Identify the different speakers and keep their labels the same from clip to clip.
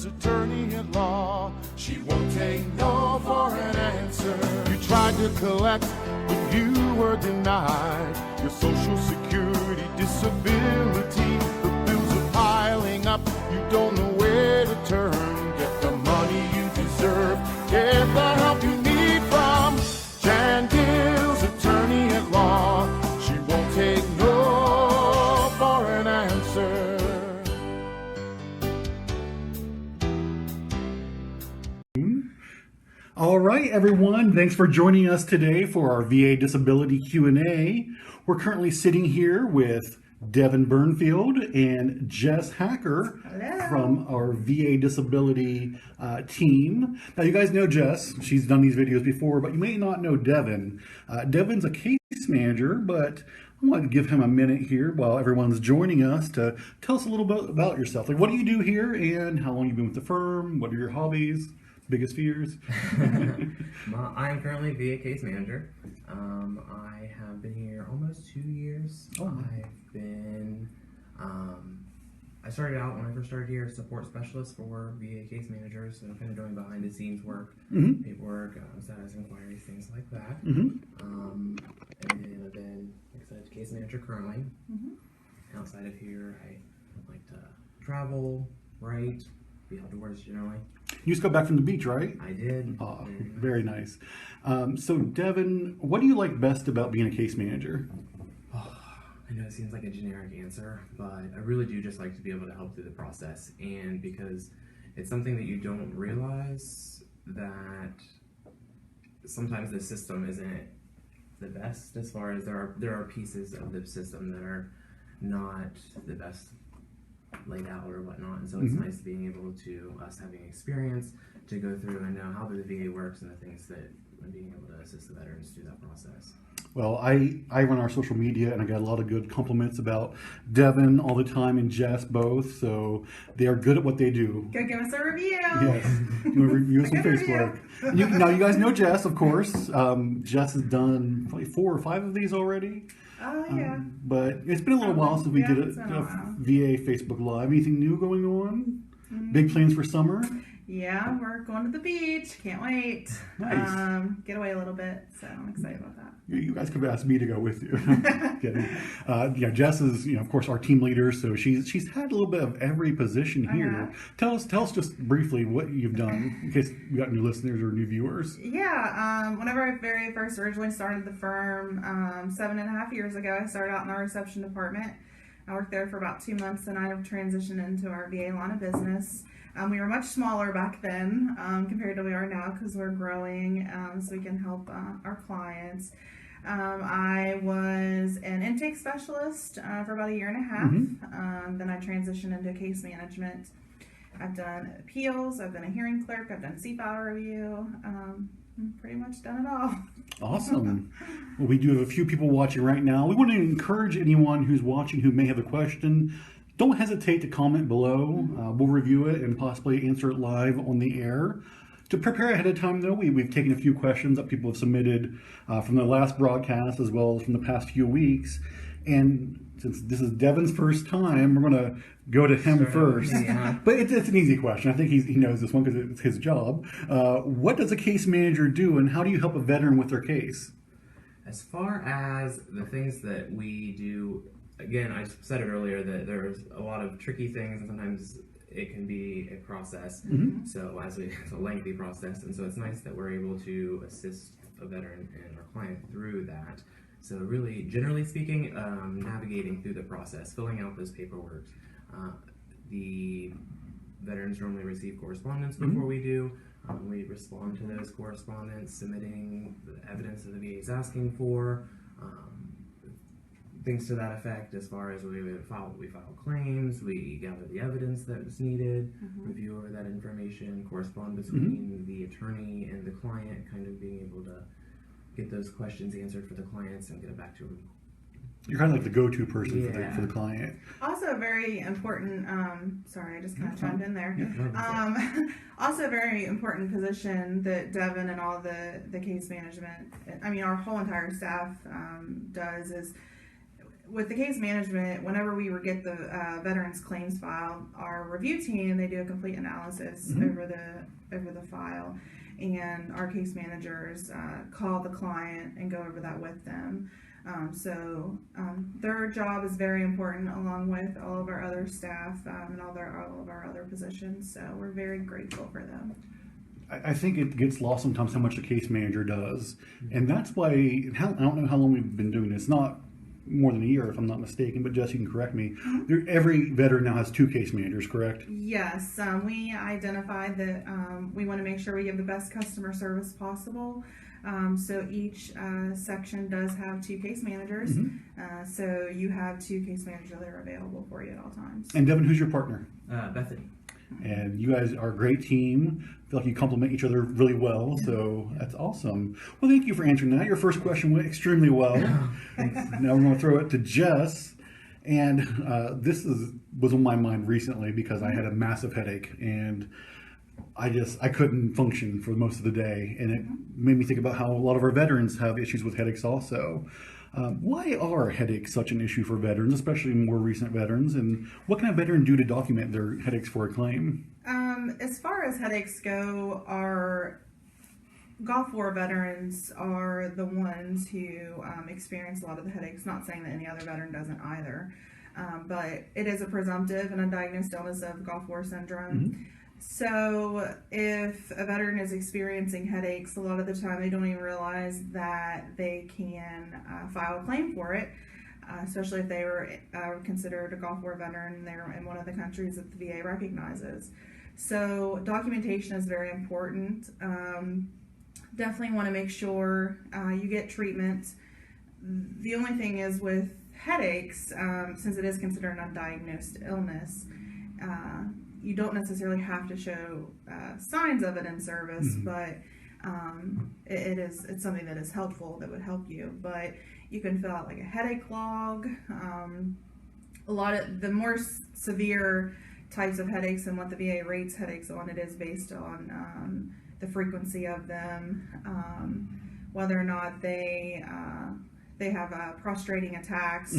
Speaker 1: attorney at law. She won't take no for an answer. You tried to collect, but you were denied your Social Security disability. The bills are piling up, you don't know where to turn. Get the money you deserve, get the help you need from Jan Gill's attorney at law. She won't take no for an answer.
Speaker 2: All right, everyone. Thanks for joining us today for our VA Disability Q&A. We're currently sitting here with Devon Burnfield and Jess Hacker from our VA Disability team. Now, you guys know Jess. She's done these videos before, but you may not know Devon. Devon's a case manager, but I want to give him a minute here while everyone's joining us to tell us a little bit about yourself. Like, what do you do here and how long you've been with the firm? What are your hobbies? Biggest fears?
Speaker 3: I'm currently VA case manager. I have been here almost 2 years.
Speaker 2: Oh.
Speaker 3: I've been, I started out when I first started here, support specialist for VA case managers, so kind of doing behind the scenes work, paperwork, status inquiries, things like that. And then I've been, like I said, case manager currently. Outside of here, I like to travel, write, be outdoors generally.
Speaker 2: You just got back from the beach, right?
Speaker 3: I did.
Speaker 2: Oh, very nice. So, Devon, what do you like best about being a case manager?
Speaker 3: I know it seems like a generic answer, but I really do just like to be able to help through the process. And because it's something that you don't realize, that sometimes the system isn't the best, as far as there are pieces of the system that are not the best laid out or whatnot, and so it's nice being able to, us having experience, to go through and know how the VA works and the things that, and being able to assist the veterans through that process.
Speaker 2: Well, I run our social media, and I got a lot of good compliments about Devon all the time and Jess both, so they are good at what they do.
Speaker 4: Go give us a review.
Speaker 2: Yes, you want to review us on Facebook. Now, you guys know Jess, of course. Jess has done probably 4 or 5 of these already.
Speaker 4: Oh, yeah.
Speaker 2: But it's been a little while since we did
Speaker 4: it's
Speaker 2: a
Speaker 4: been a while.
Speaker 2: VA Facebook Live. Anything new going on? Big plans for summer?
Speaker 4: Yeah, we're going to the beach. Can't wait.
Speaker 2: Nice.
Speaker 4: Get away a little bit, so I'm excited about that.
Speaker 2: You guys could have asked me to go with you. Kidding. Yeah, Jess is, of course, our team leader, so she's had a little bit of every position here. Tell us just briefly what you've done, in case we got new listeners or new viewers.
Speaker 4: Yeah, whenever I very first originally started the firm 7.5 years ago, I started out in our reception department. I worked there for about 2 months, and I transitioned into our VA line of business. We were much smaller back then compared to we are now, because we're growing, so we can help our clients. I was an intake specialist for about 1.5 years. Then I transitioned into case management. I've done appeals, I've been a hearing clerk, I've done C-file review, pretty much done it all.
Speaker 2: Awesome. Well, we do have a few people watching right now. We want to encourage anyone who's watching who may have a question. Don't hesitate to comment below. We'll review it and possibly answer it live on the air. To prepare ahead of time, though, we've taken a few questions that people have submitted from the last broadcast as well as from the past few weeks. And since this is Devon's first time, we're going to go to him first. Yeah. But it's an easy question. I think he knows this one because it's his job. What does a case manager do, and how do you help a veteran with their case?
Speaker 3: As far as the things that we do, again, I said it earlier that there's a lot of tricky things, and sometimes it can be a process. So it's a lengthy process, and so it's nice that we're able to assist a veteran and our client through that. So really, generally speaking, navigating through the process, filling out those paperwork. The veterans normally receive correspondence before we do. We respond to those correspondence, submitting the evidence that the VA is asking for, things to that effect, as far as we file claims, we gather the evidence that is needed, review over that information, correspond between the attorney and the client, kind of being able to get those questions answered for the clients and get it back to them.
Speaker 2: You're kind of like the go-to person for the client.
Speaker 4: Also very important, sorry, I just kind of chimed in there. Also a very important position that Devon and all the case management, I mean our whole entire staff does, is with the case management, whenever we would get the veterans claims file, our review team, they do a complete analysis over the file, and our case managers call the client and go over that with them. So their job is very important, along with all of our other staff and all of our other positions. So we're very grateful for them.
Speaker 2: I think it gets lost sometimes how much a case manager does, and that's why I don't know how long we've been doing this. Not more than a year, if I'm not mistaken. But Jess, you can correct me. Every veteran now has 2 case managers, correct?
Speaker 4: Yes, we identified that we want to make sure we give the best customer service possible. So each section does have 2 case managers. So you have 2 case managers that are available for you at all times.
Speaker 2: And Devon, who's your partner?
Speaker 3: Bethany.
Speaker 2: And you guys are a great team. I feel like you complement each other really well, so that's awesome. Well, thank you for answering that. Your first question went extremely well. Now we're going to throw it to Jess. And this was on my mind recently because I had a massive headache, and I couldn't function for most of the day. And it made me think about how a lot of our veterans have issues with headaches also. Why are headaches such an issue for veterans, especially more recent veterans? And what can a veteran do to document their headaches for a claim?
Speaker 4: As far as headaches go, our Gulf War veterans are the ones who experience a lot of the headaches. Not saying that any other veteran doesn't either, but it is a presumptive and undiagnosed illness of Gulf War syndrome. So if a veteran is experiencing headaches, a lot of the time they don't even realize that they can file a claim for it, especially if they were considered a Gulf War veteran and they're in one of the countries that the VA recognizes. So documentation is very important. Definitely want to make sure you get treatment. The only thing is with headaches, since it is considered an undiagnosed illness, you don't necessarily have to show signs of it in service, but it's something that is helpful, that would help you. But you can fill out like a headache log. A lot of the more severe types of headaches and what the VA rates headaches on, it is based on the frequency of them, whether or not they have prostrating attacks.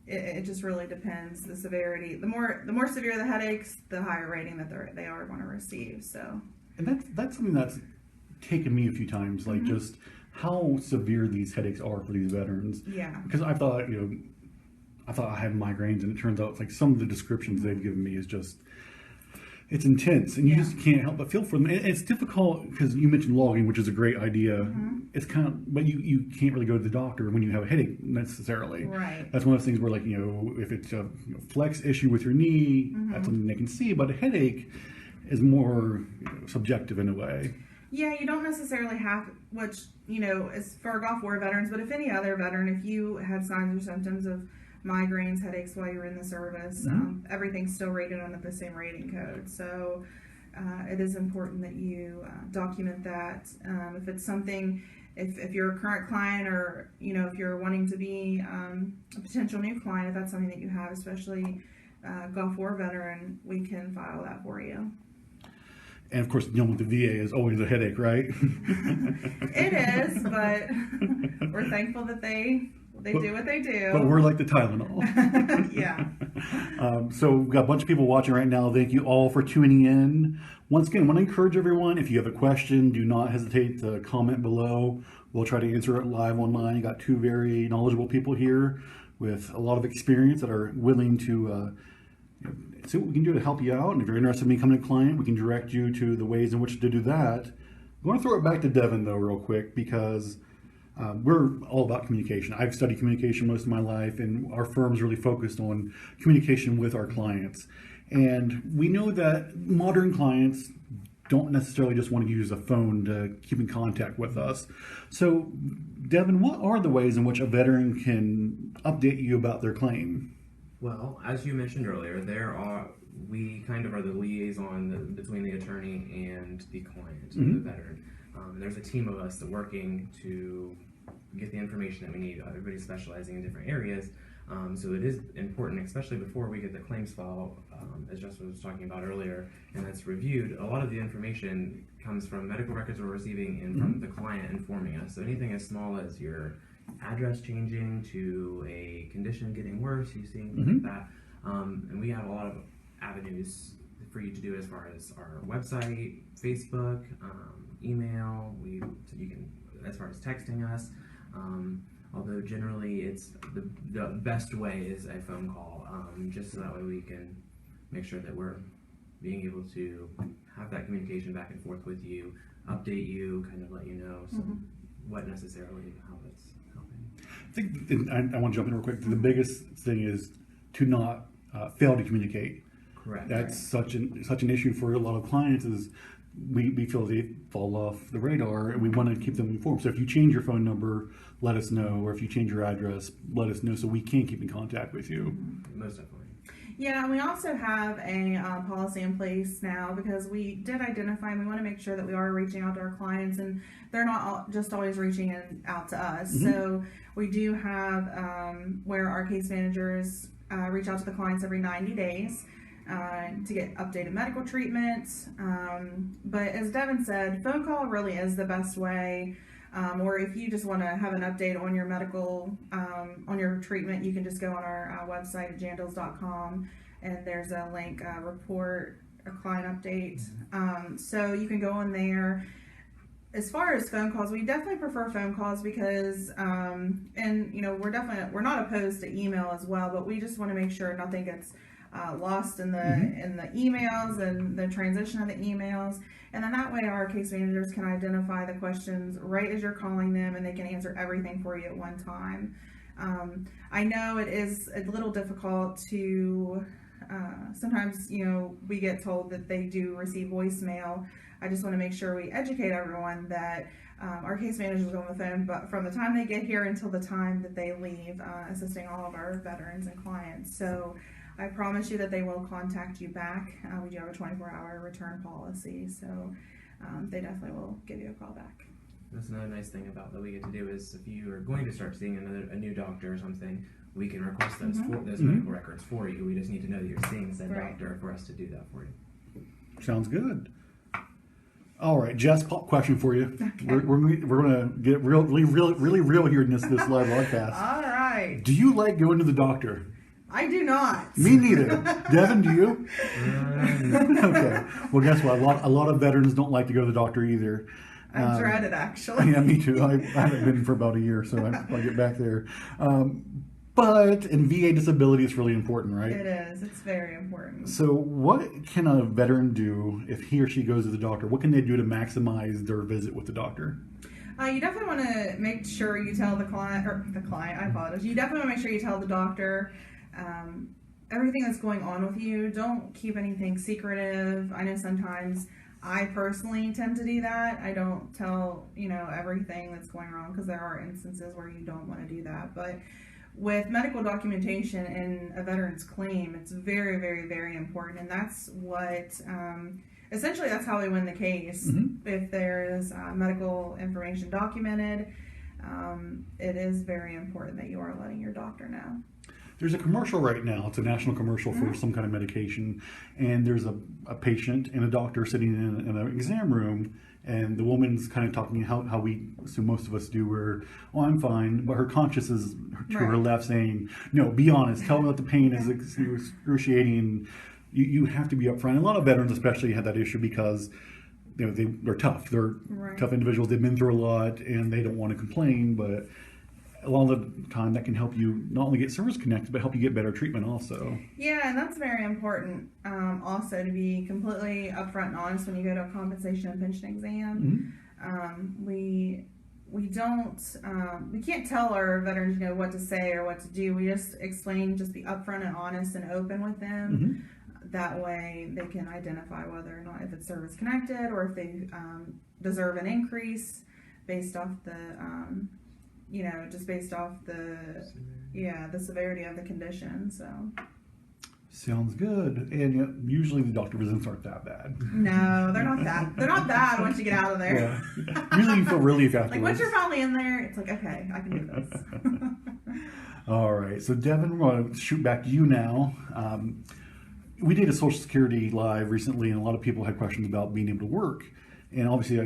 Speaker 4: It just really depends, the severity. The more severe the headaches, the higher rating that they are going to receive. So, and
Speaker 2: that's something that's taken me a few times, like just how severe these headaches are for these veterans.
Speaker 4: Yeah.
Speaker 2: Because I thought I had migraines, and it turns out it's like some of the descriptions they've given me is just, it's intense, and you just can't help but feel for them. And it's difficult because you mentioned logging, which is a great idea. It's kind of, but you can't really go to the doctor when you have a headache necessarily.
Speaker 4: Right.
Speaker 2: That's one of those things where, like, if it's a flex issue with your knee, that's something they can see. But a headache is more subjective in a way.
Speaker 4: Yeah, you don't necessarily have, which is for Gulf War veterans, but if any other veteran, if you had signs or symptoms of migraines, headaches while you're in the service, everything's still rated under the same rating code. So it is important that you document that. If it's something, if you're a current client, or if you're wanting to be a potential new client, if that's something that you have, especially Gulf War veteran, we can file that for you.
Speaker 2: And of course, dealing with the VA is always a headache, right?
Speaker 4: It is, but we're thankful that they do what they do.
Speaker 2: But we're like the Tylenol.
Speaker 4: Yeah.
Speaker 2: So we've got a bunch of people watching right now. Thank you all for tuning in. Once again, I want to encourage everyone, if you have a question, do not hesitate to comment below. We'll try to answer it live online. You got 2 very knowledgeable people here with a lot of experience that are willing to see what we can do to help you out. And if you're interested in becoming a client, we can direct you to the ways in which to do that. I want to throw it back to Devon, though, real quick, because we're all about communication. I've studied communication most of my life, and our firm's really focused on communication with our clients. And we know that modern clients don't necessarily just want to use a phone to keep in contact with us. So, Devon, what are the ways in which a veteran can update you about their claim?
Speaker 3: Well, as you mentioned earlier, we kind of are the liaison between the attorney and the client, the veteran. There's a team of us that working to get the information that we need. Everybody's specializing in different areas. So it is important, especially before we get the claims file, as Jess was talking about earlier, and that's reviewed. A lot of the information comes from medical records we're receiving and from the client informing us. So anything as small as your address changing to a condition getting worse, you see things like that. And we have a lot of avenues for you to do as far as our website, Facebook, email. So you can, as far as texting us. Although generally it's the best way is a phone call, just so that way we can make sure that we're being able to have that communication back and forth with you, update you, kind of let you know what necessarily, how it's helping.
Speaker 2: I think I want to jump in real quick. The biggest thing is to not fail to communicate.
Speaker 3: Correct.
Speaker 2: That's such an issue for a lot of clients. Is we feel they fall off the radar, and we want to keep them informed. So if you change your phone number, let us know, or if you change your address, let us know so we can keep in contact with you.
Speaker 3: Most definitely.
Speaker 4: Yeah, and we also have a policy in place now because we did identify and we want to make sure that we are reaching out to our clients and they're not just always reaching out to us. So we do have where our case managers reach out to the clients every 90 days to get updated medical treatment. But as Devon said, phone call really is the best way. Or if you just want to have an update on your medical, on your treatment, you can just go on our website at jandals.com and there's a link, report a client update. So you can go on there. As far as phone calls, we definitely prefer phone calls because, and you know, we're not opposed to email as well, but we just want to make sure nothing gets lost in the emails and the transition of the emails. And then that way our case managers can identify the questions right as you're calling them and they can answer everything for you at one time. I know it is a little difficult to, sometimes, you know, we get told that they do receive voicemail. I just want to make sure we educate everyone that our case managers are on the phone, but from the time they get here until the time that they leave, assisting all of our veterans and clients. So I promise you that they will contact you back. We do have a 24-hour return policy, so they definitely will give you a call back.
Speaker 3: That's another nice thing about that we get to do is if you are going to start seeing a new doctor or something, we can request those those medical records for you. We just need to know that you're seeing said doctor for us to do that for you.
Speaker 2: Sounds good. All right, Jess, question for you. Okay. We're going to get really real here in this live broadcast.
Speaker 4: All right.
Speaker 2: Do you like going to the doctor?
Speaker 4: I do not.
Speaker 2: Me neither. Devon, do you? Okay. Well, guess what? A lot of veterans don't like to go to the doctor either.
Speaker 4: I dread it, actually.
Speaker 2: Yeah, me too. I haven't been for about a year, so I'll get back there. But in VA disability, it's really important, right?
Speaker 4: It is. It's very important.
Speaker 2: So what can a veteran do if he or she goes to the doctor? What can they do to maximize their visit with the doctor?
Speaker 4: You definitely want to make sure you tell the client, I apologize. You definitely want to make sure you tell the doctor everything that's going on with you. Don't keep anything secretive. I know sometimes I personally tend to do that. I don't tell, everything that's going wrong because there are instances where you don't want to do that. But with medical documentation in a veteran's claim, it's very, very, very important. And that's what, essentially that's how we win the case. If there is medical information documented, it is very important that you are letting your doctor know.
Speaker 2: There's a commercial right now. It's a national commercial for some kind of medication. And there's a patient and a doctor sitting in an exam room. And the woman's kind of talking how we assume most of us do, where, oh, I'm fine. But her conscience is to her left saying, no, be honest. Tell them that the pain is excruciating. You have to be upfront. And a lot of veterans especially have that issue because they're tough. They're tough individuals. They've been through a lot and they don't want to complain. But a lot of the time that can help you not only get service connected, but help you get better treatment also.
Speaker 4: Yeah, and that's very important also to be completely upfront and honest when you go to a compensation and pension exam. We can't tell our veterans, what to say or what to do. We just explain, just be upfront and honest and open with them. That way they can identify whether or not if it's service connected or if they deserve an increase based off the just based off the severity of the condition. So
Speaker 2: sounds good. And usually the doctor visits aren't that bad.
Speaker 4: No, they're not bad once you get out of there.
Speaker 2: Yeah. Usually you feel relief afterwards.
Speaker 4: Like once you're finally in there, it's like, okay, I can do this.
Speaker 2: All right. So Devon, we're going to shoot back to you now. We did a Social Security Live recently, and a lot of people had questions about being able to work. And obviously,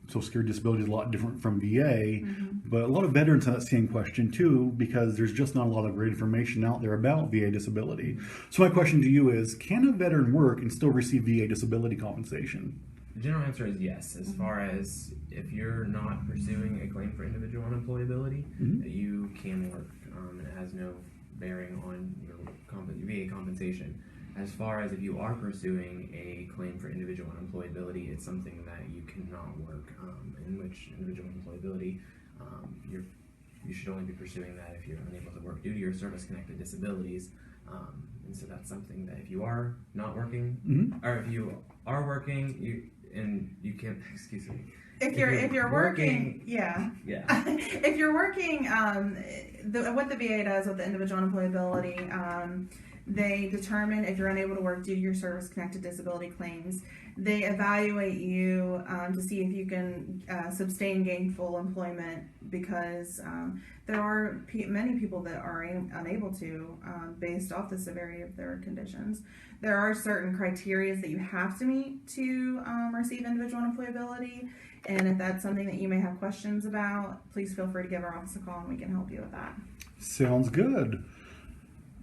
Speaker 2: Social Security disability is a lot different from VA, but a lot of veterans have that same question too, because there's just not a lot of great information out there about VA disability. So my question to you is, can a veteran work and still receive VA disability compensation?
Speaker 3: The general answer is yes. As far as if you're not pursuing a claim for individual unemployability, you can work, and it has no bearing on your VA compensation. As far as if you are pursuing a claim for individual unemployability, it's something that you cannot work, in which individual unemployability, you should only be pursuing that if you're unable to work due to your service-connected disabilities. And so that's something that if you are not working, or if you are working, you can't, excuse me.
Speaker 4: If you're working, yeah. If you're working, what the VA does with the individual unemployability, they determine if you're unable to work due to your service-connected disability claims. They evaluate you to see if you can sustain gainful employment, because there are many people that are unable to, based off the severity of their conditions. There are certain criteria that you have to meet to receive individual unemployability, and if that's something that you may have questions about, please feel free to give our office a call and we can help you with that.
Speaker 2: Sounds good.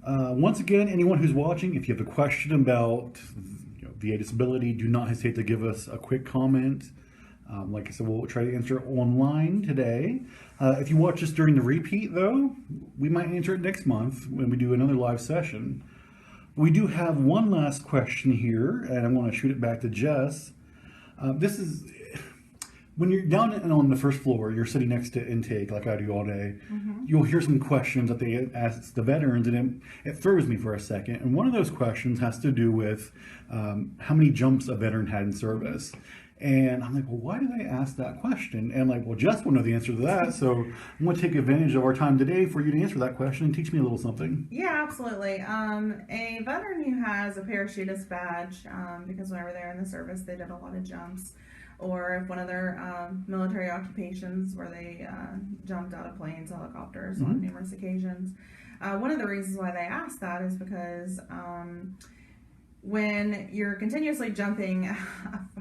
Speaker 2: Once again, anyone who's watching, if you have a question about VA disability, do not hesitate to give us a quick comment. Like I said, we'll try to answer it online today. If you watch us during the repeat, though, we might answer it next month when we do another live session. We do have one last question here, and I'm going to shoot it back to Jess. This is, when you're down on the first floor, you're sitting next to intake like I do all day, you'll hear some questions that they ask the veterans, and it throws me for a second. And one of those questions has to do with how many jumps a veteran had in service. And I'm like, well, why do they ask that question? And like, well, Jess will know the answer to that. So I'm going to take advantage of our time today for you to answer that question and teach me a little something.
Speaker 4: Yeah, absolutely. A veteran who has a parachutist badge, because whenever they're in the service, they did a lot of jumps, or if one of their military occupations where they jumped out of planes, helicopters on numerous occasions. One of the reasons why they ask that is because when you're continuously jumping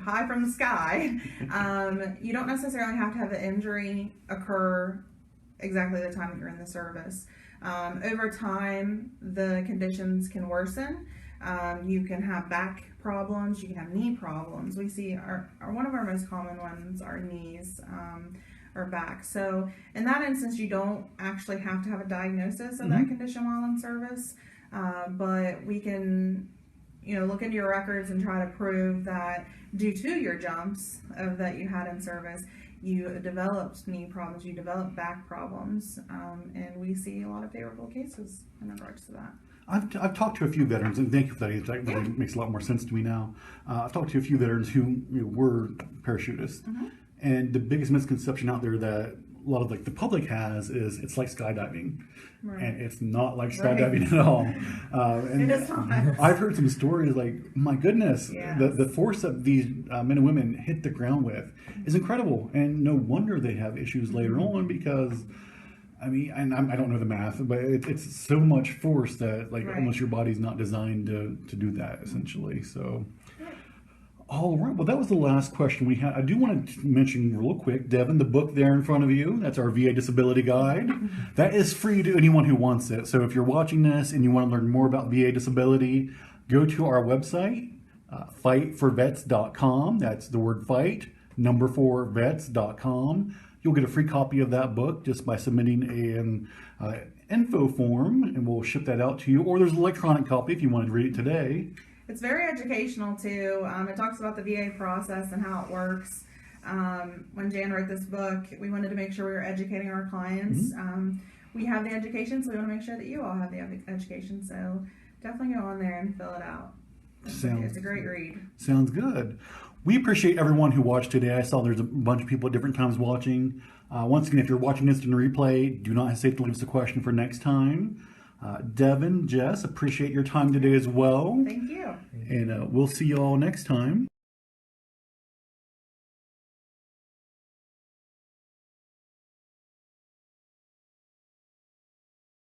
Speaker 4: high from the sky, you don't necessarily have to have the injury occur exactly the time that you're in the service. Over time, the conditions can worsen. You can have back problems, you can have knee problems. We see one of our most common ones are knees or back. So in that instance, you don't actually have to have a diagnosis of that condition while in service, but we can look into your records and try to prove that due to your jumps that you had in service, you developed knee problems, you developed back problems, and we see a lot of favorable cases in regards to that.
Speaker 2: I've talked to a few veterans, and thank you for that answer. That really makes a lot more sense to me now. I've talked to a few veterans who were parachutists, and the biggest misconception out there that a lot of the public has is it's like skydiving, and it's not like skydiving at all. And
Speaker 4: it is not.
Speaker 2: I've heard some stories like, my goodness, the force that these men and women hit the ground with is incredible, and no wonder they have issues later on, because I mean, and I don't know the math, but it's so much force that almost your body's not designed to do that, essentially. So, all right. Well, that was the last question we had. I do want to mention real quick, Devon, the book there in front of you, that's our VA Disability Guide. That is free to anyone who wants it. So if you're watching this and you want to learn more about VA disability, go to our website, fightforvets.com. That's the word fight, 4vets.com. You'll get a free copy of that book just by submitting an info form, and we'll ship that out to you. Or there's an electronic copy if you wanted to read it today.
Speaker 4: It's very educational too. It talks about the VA process and how it works. When Jan wrote this book, we wanted to make sure we were educating our clients. We have the education, so we want to make sure that you all have the education. So definitely go on there and fill it out. It's a great read.
Speaker 2: Sounds good. We appreciate everyone who watched today. I saw there's a bunch of people at different times watching. Once again, if you're watching this in replay, do not hesitate to leave us a question for next time. Devon, Jess, appreciate your time today as well.
Speaker 4: Thank you.
Speaker 2: And we'll see you all next time.